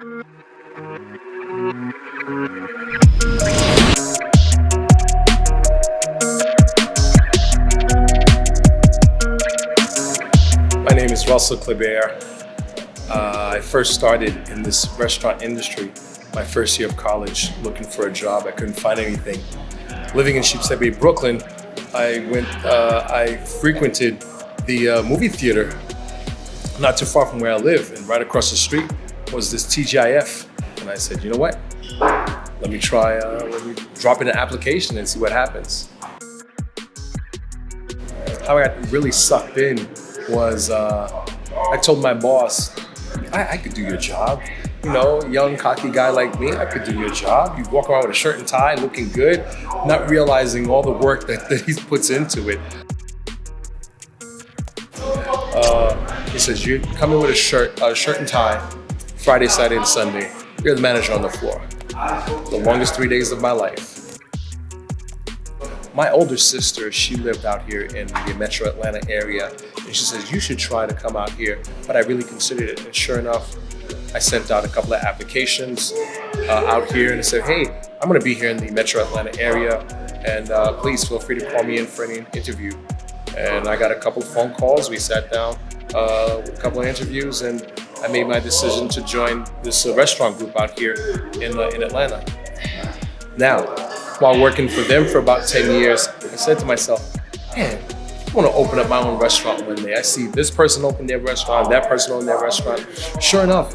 My name is Russell Clebert. I first started in this restaurant industry my first year of college, looking for a job. I couldn't find anything. Living in Sheepshead Bay, Brooklyn, I frequented the movie theater not too far from where I live, and right across the street was this TGIF. And I said, you know what? Let me drop in an application and see what happens. How I got really sucked in was I told my boss, I could do your job. You know, young, cocky guy like me, I could do your job. You walk around with a shirt and tie, looking good, not realizing all the work that he puts into it. He says, you come in with a shirt and tie, Friday, Saturday, and Sunday. You're the manager on the floor. The longest 3 days of my life. My older sister, she lived out here in the Metro Atlanta area, and she says, you should try to come out here, but I really considered it. And sure enough, I sent out a couple of applications out here, and I said, hey, I'm gonna be here in the Metro Atlanta area, and please feel free to call me in for any interview. And I got a couple of phone calls. We sat down, a couple of interviews, and I made my decision to join this restaurant group out here in Atlanta. Now, while working for them for about 10 years, I said to myself, man, I want to open up my own restaurant one day. I see this person open their restaurant, that person open their restaurant. Sure enough,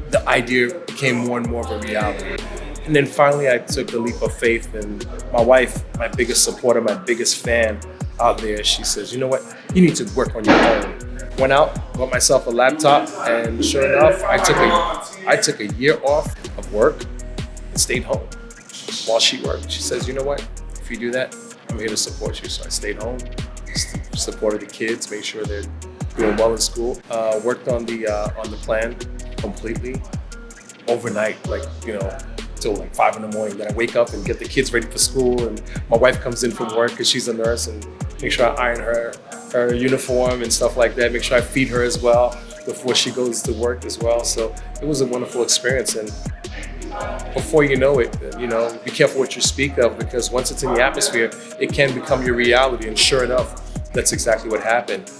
the idea became more and more of a reality. And then finally, I took the leap of faith, and my wife, my biggest supporter, my biggest fan out there, she says, you know what? You need to work on your own. Went out, bought myself a laptop, and sure enough, I took a year off of work and stayed home while she worked. She says, you know what? If you do that, I'm here to support you. So I stayed home, supported the kids, made sure they're doing well in school. Worked on the plan completely overnight, like, you know, till like 5 in the morning. Then I wake up and get the kids ready for school, and my wife comes in from work because she's a nurse, and make sure I iron her uniform and stuff like that. Make sure I feed her as well before she goes to work as well. So it was a wonderful experience, and before you know it, you know, be careful what you speak of, because once it's in the atmosphere, it can become your reality. And sure enough, that's exactly what happened.